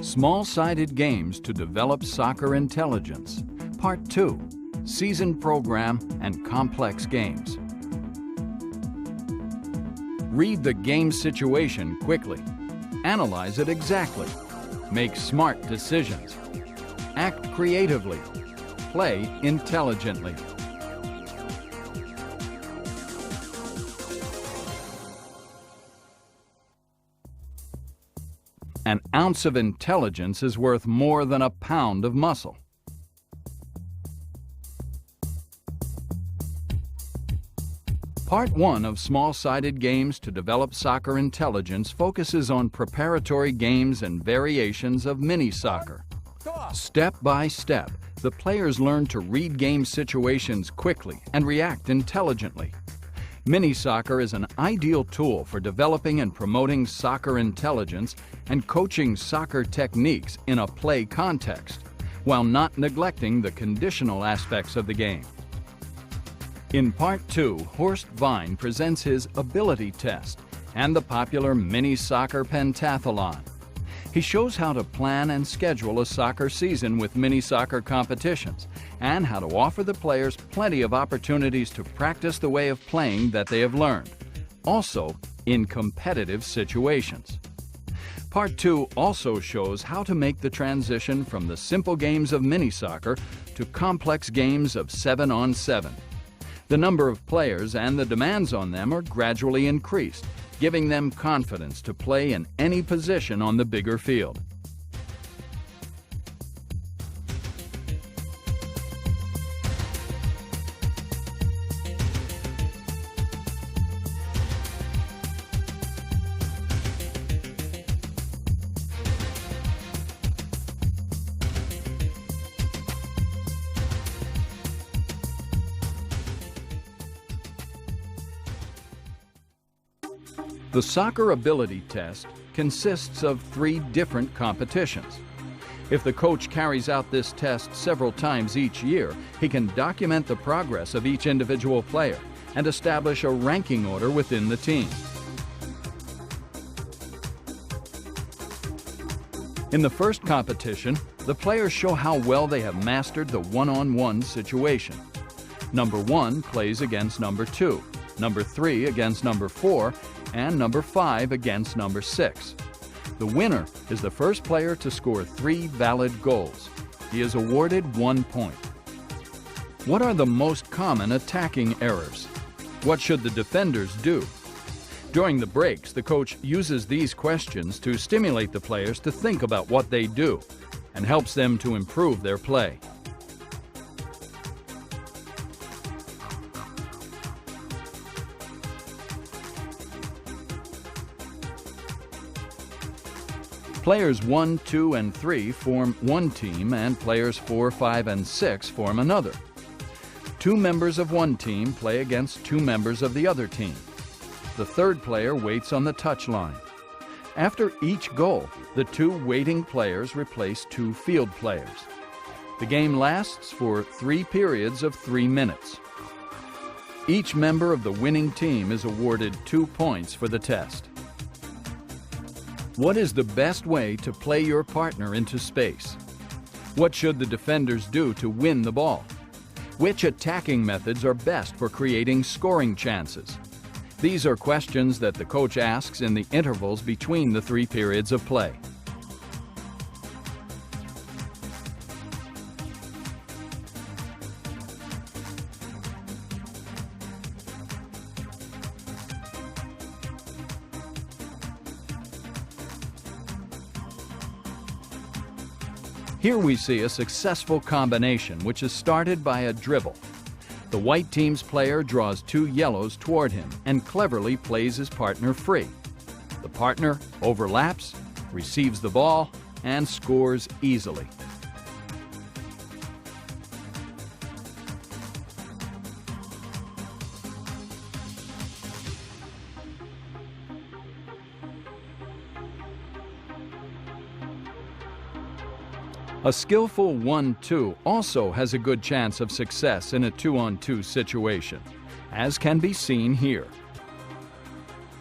Small-sided games to develop soccer intelligence. Part 2. Season program and complex games. Read the game situation quickly. Analyze it exactly. Make smart decisions. Act creatively. Play intelligently. An ounce of intelligence is worth more than a pound of muscle. Part 1 of Small-Sided Games to Develop Soccer Intelligence focuses on preparatory games and variations of mini-soccer. Step by step, the players learn to read game situations quickly and react intelligently. Mini-soccer is an ideal tool for developing and promoting soccer intelligence and coaching soccer techniques in a play context, while not neglecting the conditional aspects of the game. In Part 2, Horst Vine presents his ability test and the popular mini-soccer pentathlon. He shows how to plan and schedule a soccer season with mini-soccer competitions and how to offer the players plenty of opportunities to practice the way of playing that they have learned, also in competitive situations. Part 2 also shows how to make the transition from the simple games of mini-soccer to complex games of 7-on-7. The number of players and the demands on them are gradually increased, giving them confidence to play in any position on the bigger field. The Soccer Ability Test consists of 3 different competitions. If the coach carries out this test several times each year, he can document the progress of each individual player and establish a ranking order within the team. In the first competition, the players show how well they have mastered the one-on-one situation. Number 1 plays against number 2, number 3 against number 4, and number 5 against number 6. The winner is the first player to score 3 valid goals. He is awarded 1 point. What are the most common attacking errors? What should the defenders do? During the breaks, the coach uses these questions to stimulate the players to think about what they do and helps them to improve their play. Players 1, 2, and 3 form one team, and players 4, 5, and 6 form another. 2 members of one team play against 2 members of the other team. The third player waits on the touchline. After each goal, the 2 waiting players replace 2 field players. The game lasts for 3 periods of 3 minutes. Each member of the winning team is awarded 2 points for the test. What is the best way to play your partner into space? What should the defenders do to win the ball? Which attacking methods are best for creating scoring chances? These are questions that the coach asks in the intervals between the 3 periods of play. Here we see a successful combination which is started by a dribble. The white team's player draws 2 yellows toward him and cleverly plays his partner free. The partner overlaps, receives the ball, and scores easily. A skillful 1-2 also has a good chance of success in a 2-on-2 situation, as can be seen here.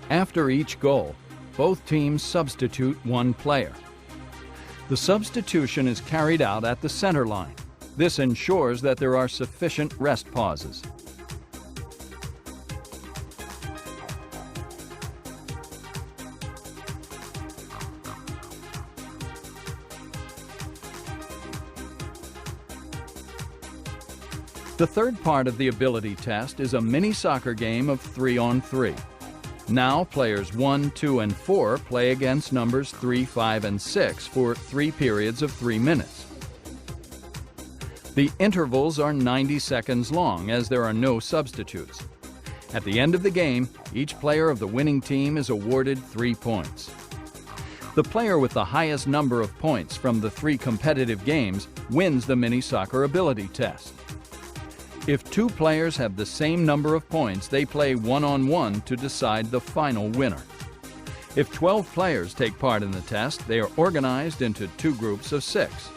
After each goal, both teams substitute 1 player. The substitution is carried out at the center line. This ensures that there are sufficient rest pauses. The third part of the ability test is a mini soccer game of 3-on-3. Now players 1, 2, and 4 play against numbers 3, 5, and 6 for 3 periods of 3 minutes. The intervals are 90 seconds long as there are no substitutes. At the end of the game, each player of the winning team is awarded 3 points. The player with the highest number of points from the 3 competitive games wins the mini soccer ability test. If 2 players have the same number of points, they play 1-on-1 to decide the final winner. If 12 players take part in the test, they are organized into 2 groups of 6.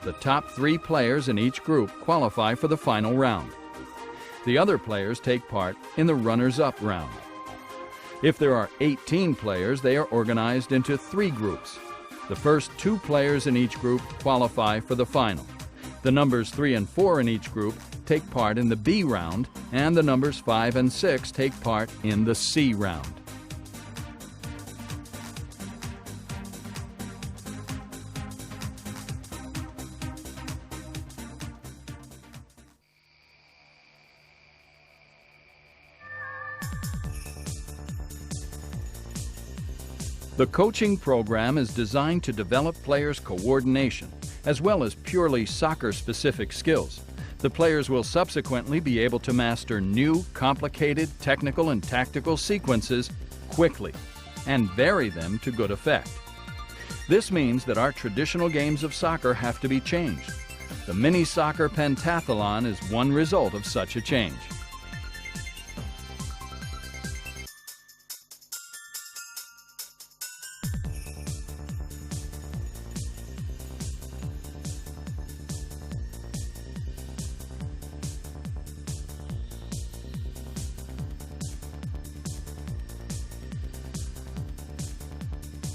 The top 3 players in each group qualify for the final round. The other players take part in the runners-up round. If there are 18 players, they are organized into 3 groups. The first 2 players in each group qualify for the final. The numbers 3 and 4 in each group take part in the B round, and the numbers 5 and 6 take part in the C round. The coaching program is designed to develop players' coordination, as well as purely soccer-specific skills. The players will subsequently be able to master new, complicated technical and tactical sequences quickly and vary them to good effect. This means that our traditional games of soccer have to be changed. The mini soccer pentathlon is one result of such a change.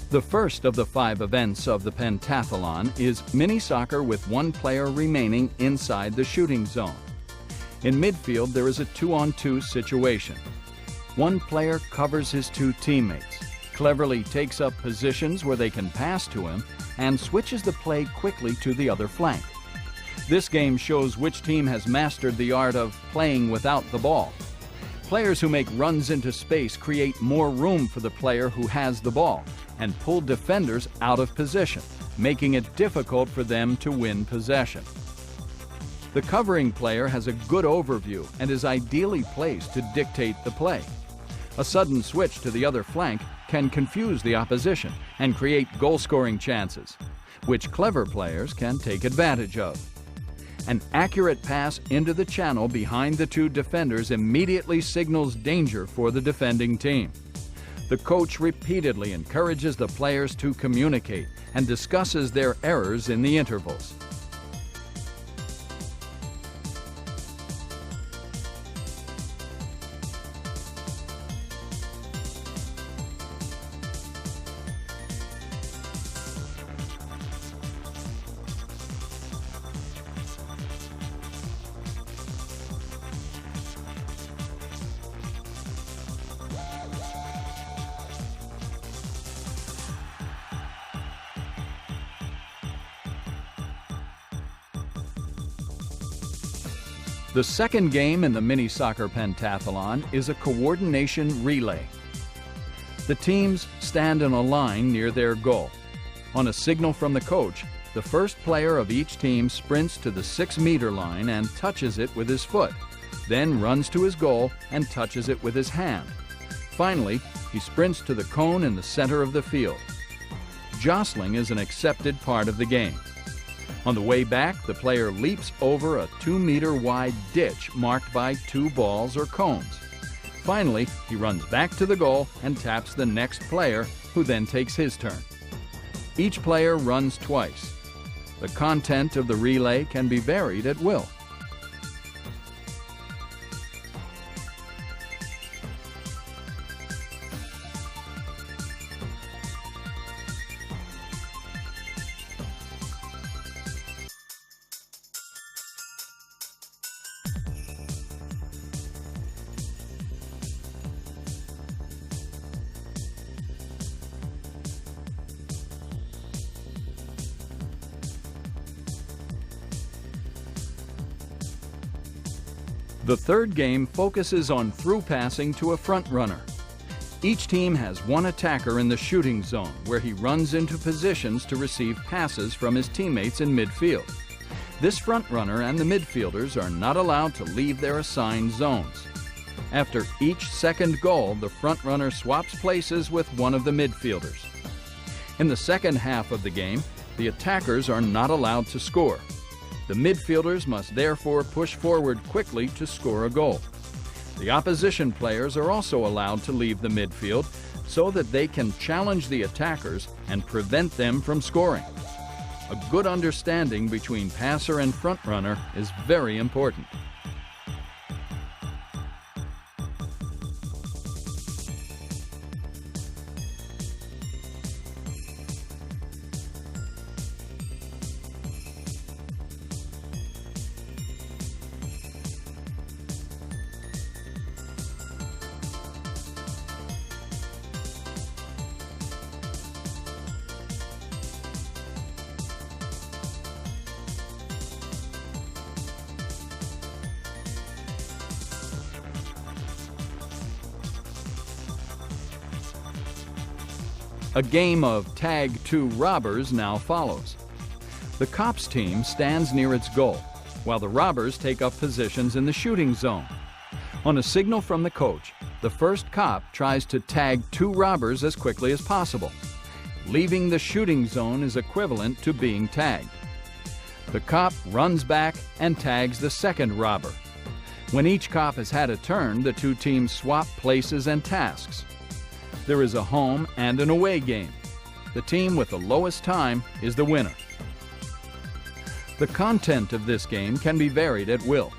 The first of the 5 events of the pentathlon is mini soccer with 1 player remaining inside the shooting zone. In midfield, there is a 2-on-2 situation. 1 player covers his 2 teammates, cleverly takes up positions where they can pass to him, and switches the play quickly to the other flank. This game shows which team has mastered the art of playing without the ball. Players who make runs into space create more room for the player who has the ball and pull defenders out of position, making it difficult for them to win possession. The covering player has a good overview and is ideally placed to dictate the play. A sudden switch to the other flank can confuse the opposition and create goal-scoring chances, which clever players can take advantage of. An accurate pass into the channel behind the 2 defenders immediately signals danger for the defending team. The coach repeatedly encourages the players to communicate and discusses their errors in the intervals. The second game in the mini soccer pentathlon is a coordination relay. The teams stand in a line near their goal. On a signal from the coach, the first player of each team sprints to the 6-meter line and touches it with his foot, then runs to his goal and touches it with his hand. Finally, he sprints to the cone in the center of the field. Jostling is an accepted part of the game. On the way back, the player leaps over a 2-meter wide ditch marked by 2 balls or cones. Finally, he runs back to the goal and taps the next player, who then takes his turn. Each player runs twice. The content of the relay can be varied at will. The third game focuses on through passing to a front runner. Each team has one attacker in the shooting zone where he runs into positions to receive passes from his teammates in midfield. This front runner and the midfielders are not allowed to leave their assigned zones. After each second goal, the front runner swaps places with one of the midfielders. In the second half of the game, the attackers are not allowed to score. The midfielders must therefore push forward quickly to score a goal. The opposition players are also allowed to leave the midfield so that they can challenge the attackers and prevent them from scoring. A good understanding between passer and front runner is very important. A game of tag two robbers now follows. The cops team stands near its goal, while the robbers take up positions in the shooting zone. On a signal from the coach, the first cop tries to tag two robbers as quickly as possible. Leaving the shooting zone is equivalent to being tagged. The cop runs back and tags the second robber. When each cop has had a turn, the two teams swap places and tasks. There is a home and an away game. The team with the lowest time is the winner. The content of this game can be varied at will.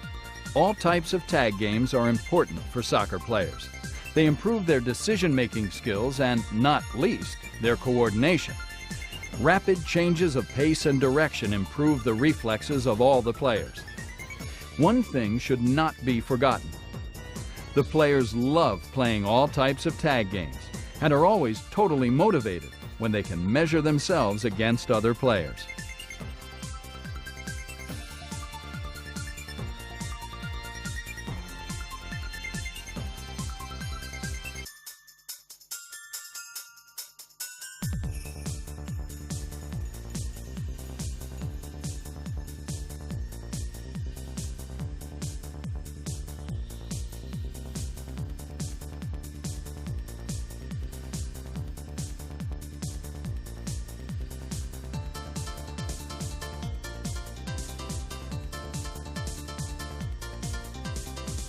All types of tag games are important for soccer players. They improve their decision-making skills and, not least, their coordination. Rapid changes of pace and direction improve the reflexes of all the players. One thing should not be forgotten. The players love playing all types of tag games and are always totally motivated when they can measure themselves against other players.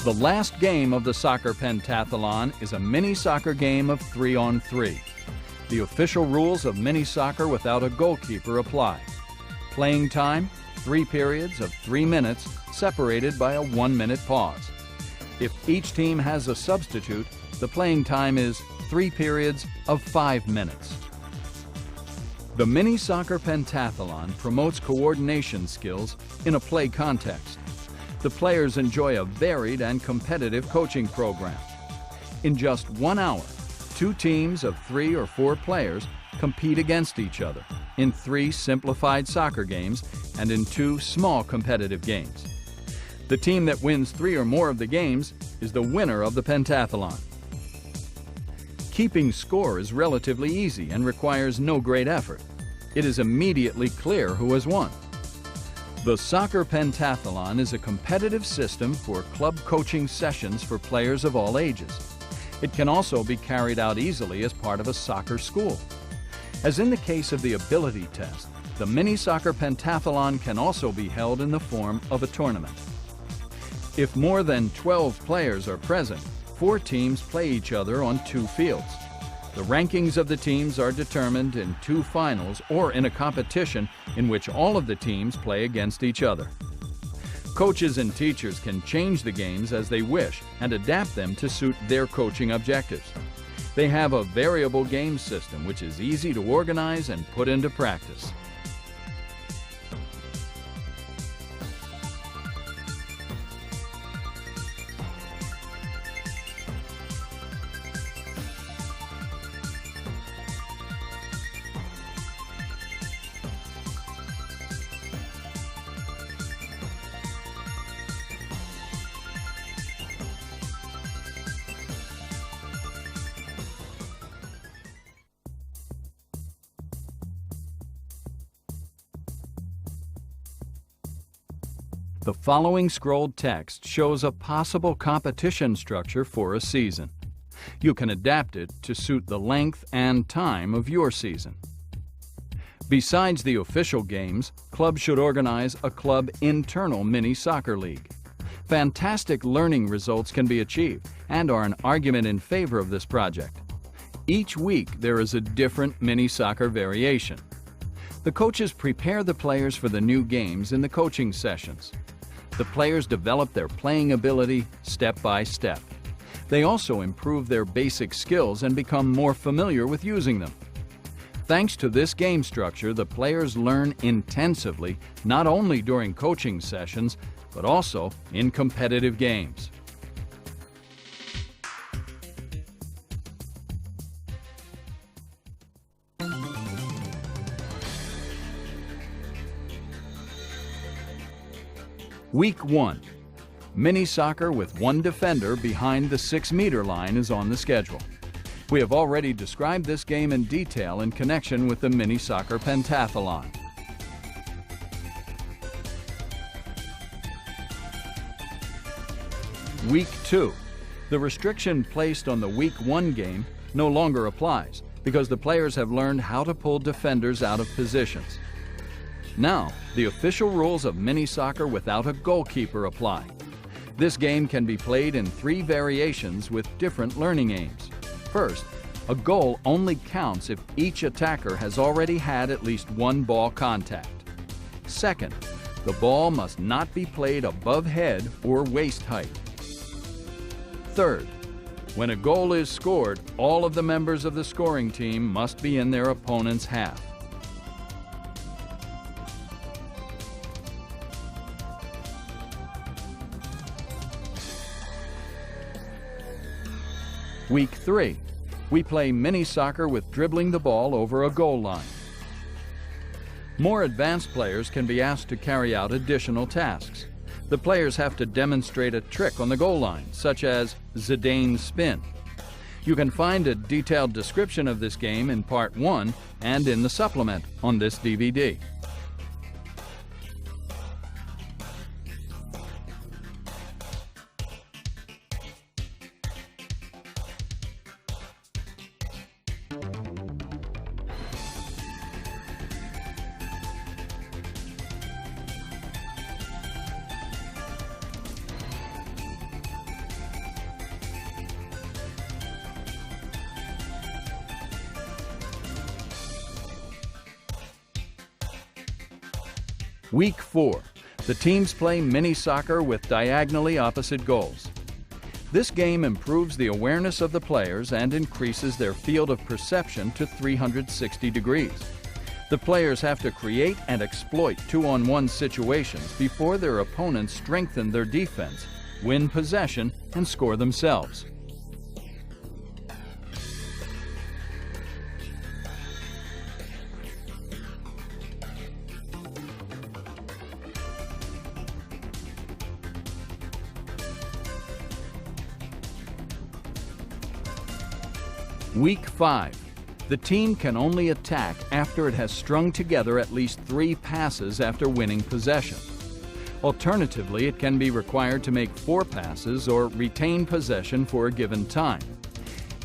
The last game of the soccer pentathlon is a mini soccer game of 3-on-3. The official rules of mini soccer without a goalkeeper apply. Playing time, 3 periods of 3 minutes separated by a 1-minute pause. If each team has a substitute, the playing time is 3 periods of 5 minutes. The mini soccer pentathlon promotes coordination skills in a play context. The players enjoy a varied and competitive coaching program. In just 1 hour, 2 teams of 3 or 4 players compete against each other in 3 simplified soccer games and in 2 small competitive games. The team that wins 3 or more of the games is the winner of the pentathlon. Keeping score is relatively easy and requires no great effort. It is immediately clear who has won. The soccer pentathlon is a competitive system for club coaching sessions for players of all ages. It can also be carried out easily as part of a soccer school. As in the case of the ability test, the mini soccer pentathlon can also be held in the form of a tournament. If more than 12 players are present, 4 teams play each other on 2 fields. The rankings of the teams are determined in 2 finals or in a competition in which all of the teams play against each other. Coaches and teachers can change the games as they wish and adapt them to suit their coaching objectives. They have a variable game system which is easy to organize and put into practice. The following scrolled text shows a possible competition structure for a season. You can adapt it to suit the length and time of your season. Besides the official games, clubs should organize a club internal mini soccer league. Fantastic learning results can be achieved and are an argument in favor of this project. Each week there is a different mini soccer variation. The coaches prepare the players for the new games in the coaching sessions. The players develop their playing ability step by step. They also improve their basic skills and become more familiar with using them. Thanks to this game structure, the players learn intensively not only during coaching sessions, but also in competitive games. Week 1. Mini soccer with one defender behind the 6-meter line is on the schedule. We have already described this game in detail in connection with the mini soccer pentathlon. Week 2. The restriction placed on the Week 1 game no longer applies because the players have learned how to pull defenders out of positions. Now, the official rules of mini soccer without a goalkeeper apply. This game can be played in 3 variations with different learning aims. First, a goal only counts if each attacker has already had at least one ball contact. Second, the ball must not be played above head or waist height. Third, when a goal is scored, all of the members of the scoring team must be in their opponent's half. Week 3. We play mini soccer with dribbling the ball over a goal line. More advanced players can be asked to carry out additional tasks. The players have to demonstrate a trick on the goal line, such as Zidane's spin. You can find a detailed description of this game in Part 1 and in the supplement on this DVD. Week 4. The teams play mini soccer with diagonally opposite goals. This game improves the awareness of the players and increases their field of perception to 360 degrees. The players have to create and exploit 2-on-1 situations before their opponents strengthen their defense, win possession, and score themselves. Week 5. The team can only attack after it has strung together at least 3 passes after winning possession. Alternatively, it can be required to make 4 passes or retain possession for a given time.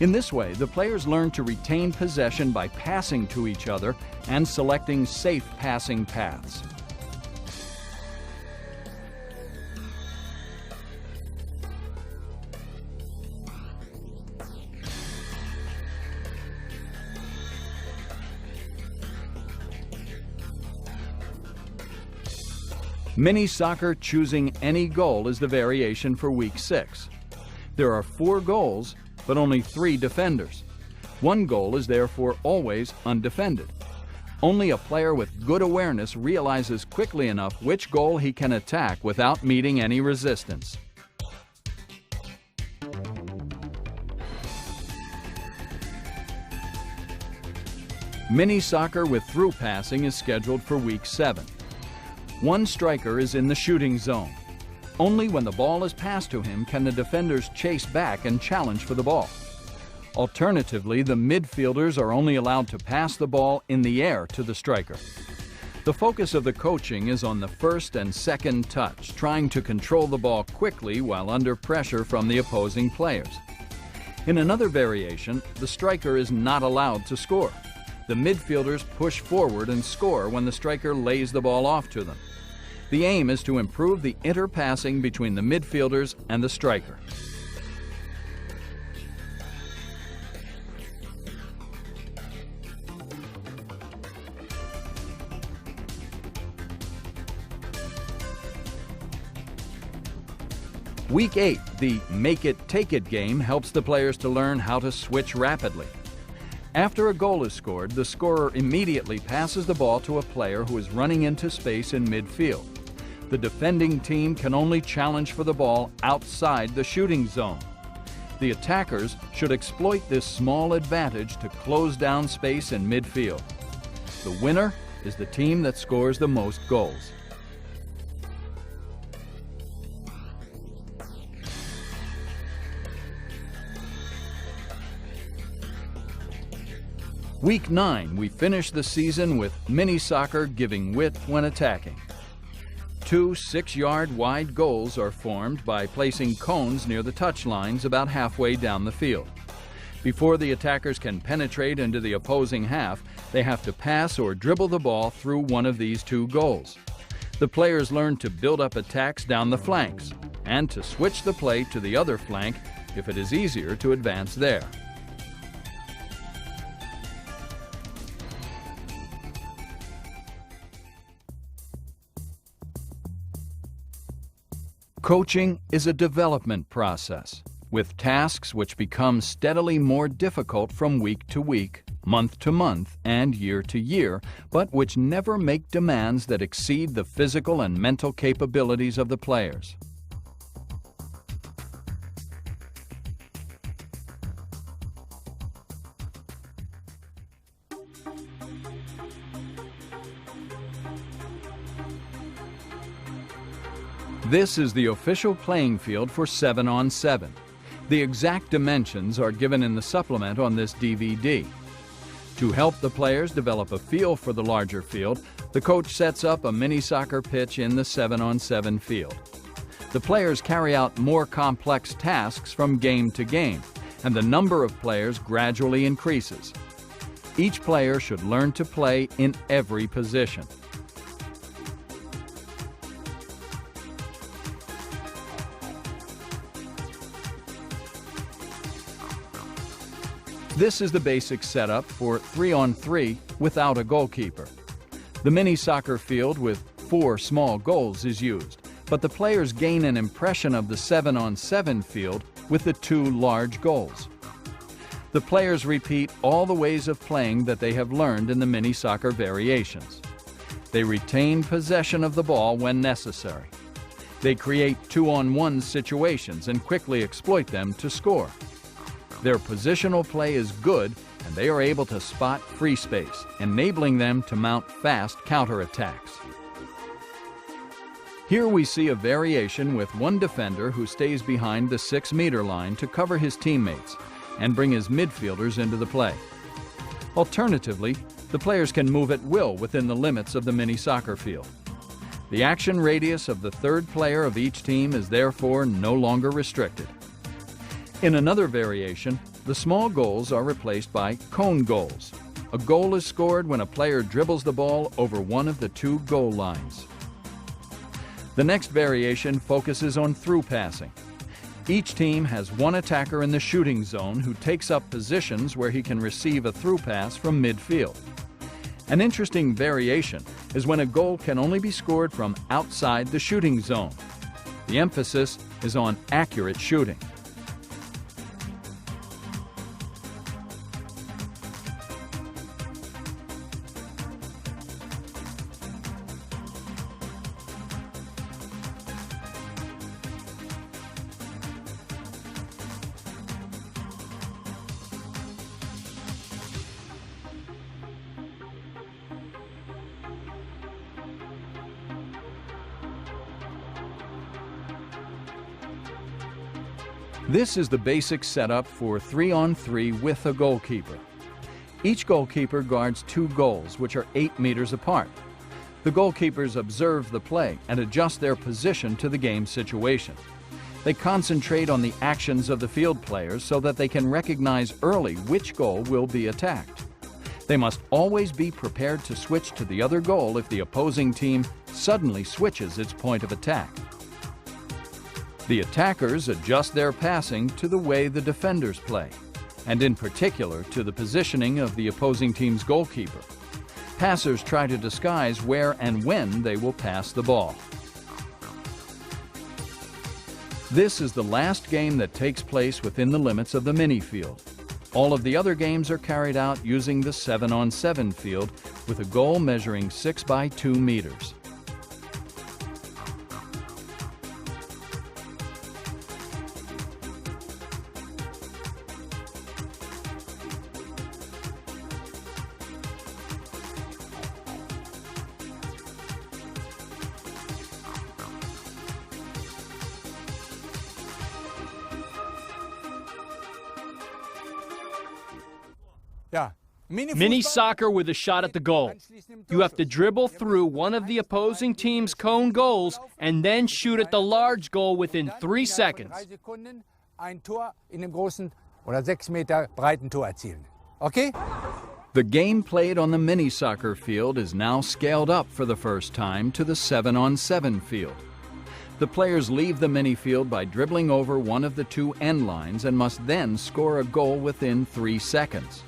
In this way, the players learn to retain possession by passing to each other and selecting safe passing paths. Mini soccer choosing any goal is the variation for Week 6. There are 4 goals, but only 3 defenders. One goal is therefore always undefended. Only a player with good awareness realizes quickly enough which goal he can attack without meeting any resistance. Mini soccer with through passing is scheduled for Week 7. One striker is in the shooting zone. Only when the ball is passed to him can the defenders chase back and challenge for the ball. Alternatively, the midfielders are only allowed to pass the ball in the air to the striker. The The focus of the coaching is on the first and second touch, trying to control the ball quickly while under pressure from the opposing players. In another variation, the striker is not allowed to score. The midfielders push forward and score when the striker lays the ball off to them. The aim is to improve the interpassing between the midfielders and the striker. Week 8, the Make It, Take It game helps the players to learn how to switch rapidly. After a goal is scored, the scorer immediately passes the ball to a player who is running into space in midfield. The defending team can only challenge for the ball outside the shooting zone. The attackers should exploit this small advantage to close down space in midfield. The winner is the team that scores the most goals. Week 9, we finish the season with mini soccer giving width when attacking. 2 6-yard wide goals are formed by placing cones near the touch lines about halfway down the field. Before the attackers can penetrate into the opposing half, they have to pass or dribble the ball through one of these 2 goals. The players learn to build up attacks down the flanks and to switch the play to the other flank if it is easier to advance there. Coaching is a development process, with tasks which become steadily more difficult from week to week, month to month, and year to year, but which never make demands that exceed the physical and mental capabilities of the players. This is the official playing field for 7-on-7. The exact dimensions are given in the supplement on this DVD. To help the players develop a feel for the larger field, the coach sets up a mini soccer pitch in the 7-on-7 field. The players carry out more complex tasks from game to game, and the number of players gradually increases. Each player should learn to play in every position. This is the basic setup for 3-on-3 without a goalkeeper. The mini soccer field with 4 small goals is used, but the players gain an impression of the 7-on-7 field with the 2 large goals. The players repeat all the ways of playing that they have learned in the mini soccer variations. They retain possession of the ball when necessary. They create 2-on-1 situations and quickly exploit them to score. Their positional play is good, and they are able to spot free space, enabling them to mount fast counterattacks. Here we see a variation with one defender who stays behind the 6-meter line to cover his teammates and bring his midfielders into the play. Alternatively, the players can move at will within the limits of the mini soccer field. The action radius of the 3rd player of each team is therefore no longer restricted. In another variation, the small goals are replaced by cone goals. A goal is scored when a player dribbles the ball over one of the 2 goal lines. The next variation focuses on through passing. Each team has one attacker in the shooting zone who takes up positions where he can receive a through pass from midfield. An interesting variation is when a goal can only be scored from outside the shooting zone. The emphasis is on accurate shooting. This is the basic setup for 3-on-3 with a goalkeeper. Each goalkeeper guards 2 goals, which are 8 meters apart. The goalkeepers observe the play and adjust their position to the game situation. They concentrate on the actions of the field players so that they can recognize early which goal will be attacked. They must always be prepared to switch to the other goal if the opposing team suddenly switches its point of attack. The attackers adjust their passing to the way the defenders play, and in particular to the positioning of the opposing team's goalkeeper. Passers try to disguise where and when they will pass the ball. This is the last game that takes place within the limits of the mini-field. All of the other games are carried out using the 7-on-7 field with a goal measuring 6 by 2 meters. Mini soccer with a shot at the goal. You have to dribble through one of the opposing team's cone goals and then shoot at the large goal within 3 seconds. Okay? The game played on the mini soccer field is now scaled up for the first time to the 7-on-7 field. The players leave the mini field by dribbling over one of the 2 end lines and must then score a goal within 3 seconds.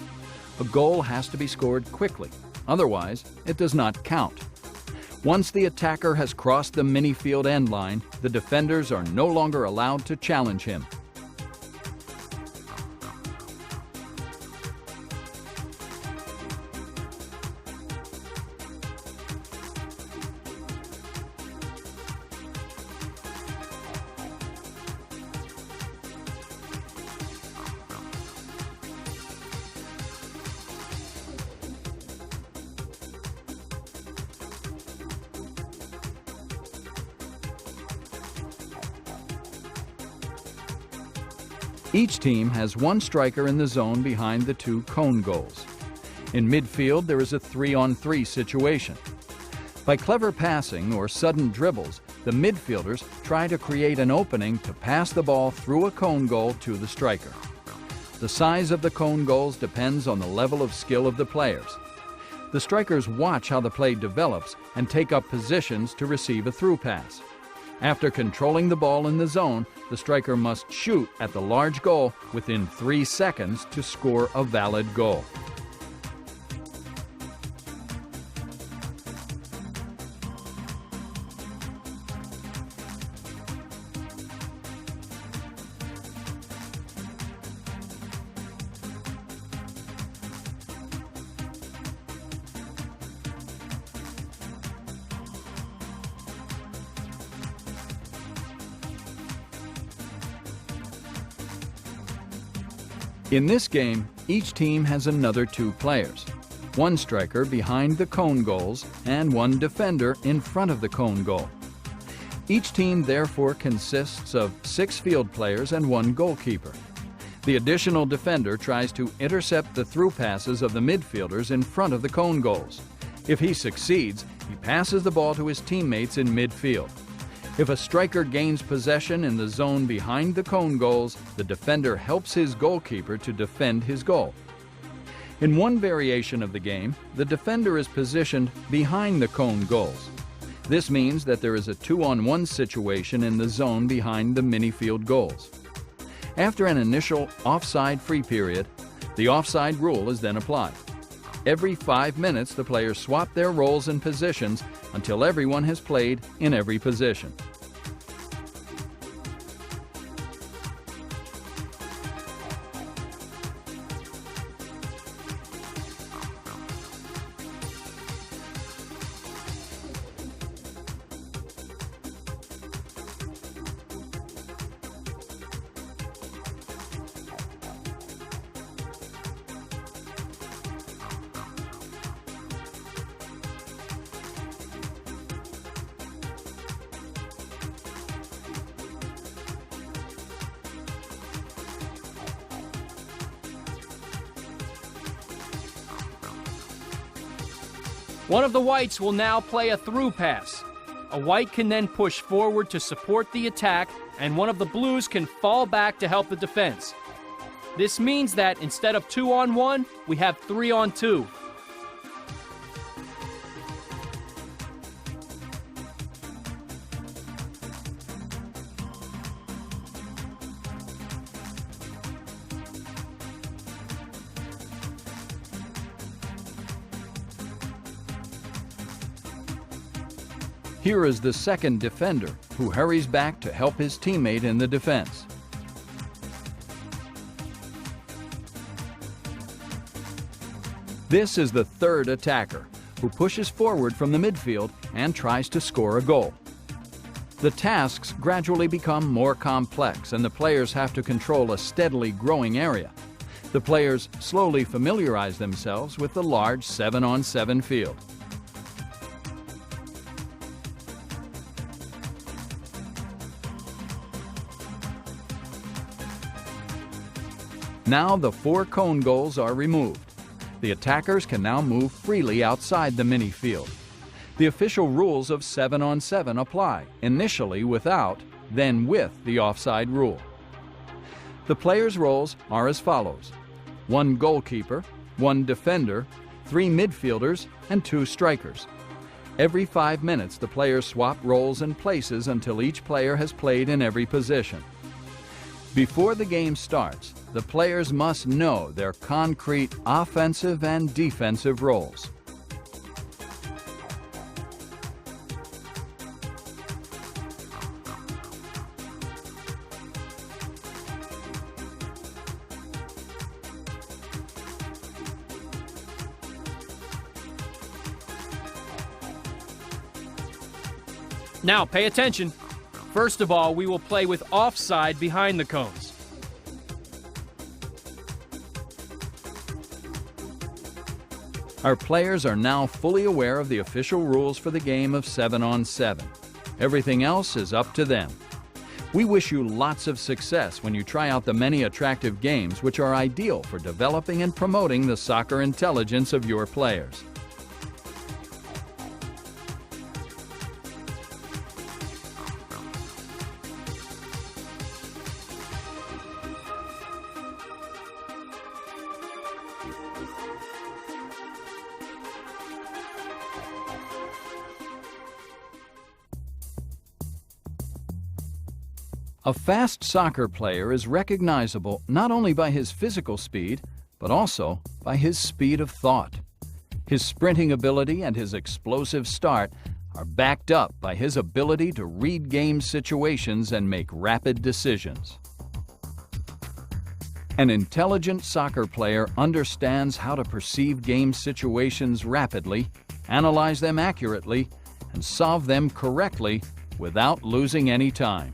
A goal has to be scored quickly, otherwise it does not count. Once the attacker has crossed the mini field end line, the defenders are no longer allowed to challenge him. Each team has one striker in the zone behind the 2 cone goals. In midfield, there is a 3-on-3 situation. By clever passing or sudden dribbles, the midfielders try to create an opening to pass the ball through a cone goal to the striker. The size of the cone goals depends on the level of skill of the players. The strikers watch how the play develops and take up positions to receive a through pass. After controlling the ball in the zone, the striker must shoot at the large goal within 3 seconds to score a valid goal. In this game, each team has another 2 players, one striker behind the cone goals and one defender in front of the cone goal. Each team therefore consists of 6 field players and 1 goalkeeper. The additional defender tries to intercept the through passes of the midfielders in front of the cone goals. If he succeeds, he passes the ball to his teammates in midfield. If a striker gains possession in the zone behind the cone goals, the defender helps his goalkeeper to defend his goal. In one variation of the game, the defender is positioned behind the cone goals. This means that there is a 2-on-1 situation in the zone behind the mini-field goals. After an initial offside free period, the offside rule is then applied. Every 5 minutes, the players swap their roles and positions until everyone has played in every position. One of the whites will now play a through pass. A white can then push forward to support the attack, and one of the blues can fall back to help the defense. This means that instead of 2-on-1, we have 3-on-2. Here is the second defender, who hurries back to help his teammate in the defense. This is the third attacker, who pushes forward from the midfield and tries to score a goal. The tasks gradually become more complex, and the players have to control a steadily growing area. The players slowly familiarize themselves with the large 7-on-7 field. Now the 4 cone goals are removed. The attackers can now move freely outside the mini field. The official rules of 7-on-7 apply, initially without, then with the offside rule. The players' roles are as follows: 1 goalkeeper, 1 defender, 3 midfielders, and 2 strikers. Every 5 minutes, the players swap roles and places until each player has played in every position. Before the game starts, the players must know their concrete offensive and defensive roles. Now pay attention. First of all, we will play with offside behind the cones. Our players are now fully aware of the official rules for the game of 7-on-7. Everything else is up to them. We wish you lots of success when you try out the many attractive games which are ideal for developing and promoting the soccer intelligence of your players. A fast soccer player is recognizable not only by his physical speed, but also by his speed of thought. His sprinting ability and his explosive start are backed up by his ability to read game situations and make rapid decisions. An intelligent soccer player understands how to perceive game situations rapidly, analyze them accurately, and solve them correctly without losing any time.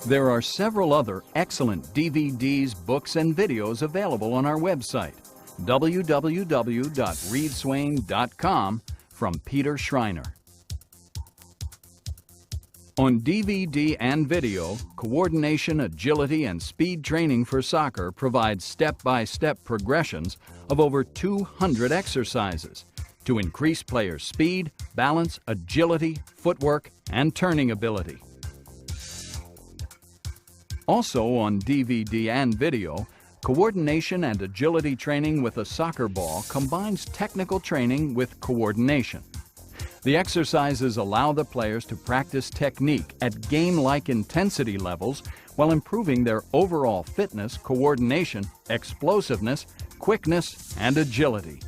There are several other excellent DVDs, books, and videos available on our website, www.reedswain.com, from Peter Schreiner. On DVD and video, coordination, agility, and speed training for soccer provides step-by-step progressions of over 200 exercises to increase players' speed, balance, agility, footwork, and turning ability. Also on DVD and video, Coordination and agility training with a soccer ball combines technical training with coordination. The exercises allow the players to practice technique at game-like intensity levels while improving their overall fitness, coordination, explosiveness, quickness, and agility.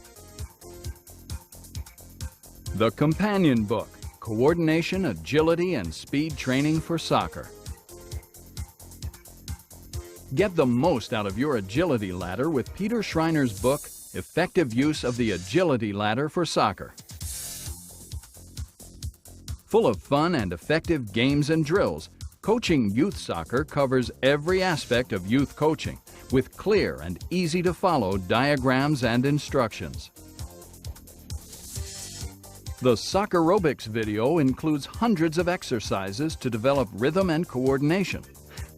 The Companion Book: Coordination, Agility, and Speed Training for Soccer. Get the most out of your agility ladder with Peter Schreiner's book, Effective Use of the Agility Ladder for Soccer. Full of fun and effective games and drills, Coaching Youth Soccer covers every aspect of youth coaching with clear and easy-to-follow diagrams and instructions. The Soccerobics video includes hundreds of exercises to develop rhythm and coordination.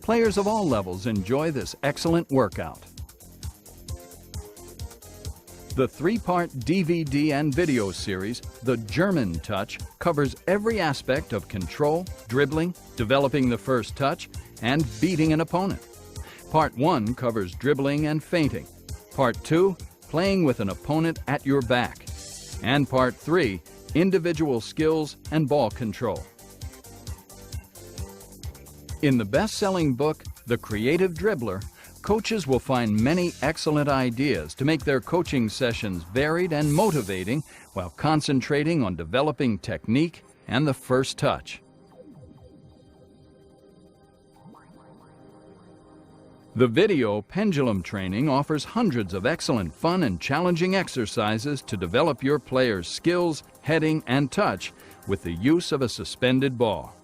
Players of all levels enjoy this excellent workout. The three-part DVD and video series, The German Touch, covers every aspect of control, dribbling, developing the first touch, and beating an opponent. Part 1 covers dribbling and feinting. Part 2, playing with an opponent at your back. And Part 3, individual skills and ball control. In the best-selling book, The Creative Dribbler, coaches will find many excellent ideas to make their coaching sessions varied and motivating while concentrating on developing technique and the first touch. The video Pendulum Training offers hundreds of excellent fun and challenging exercises to develop your players' skills, heading, and touch with the use of a suspended ball.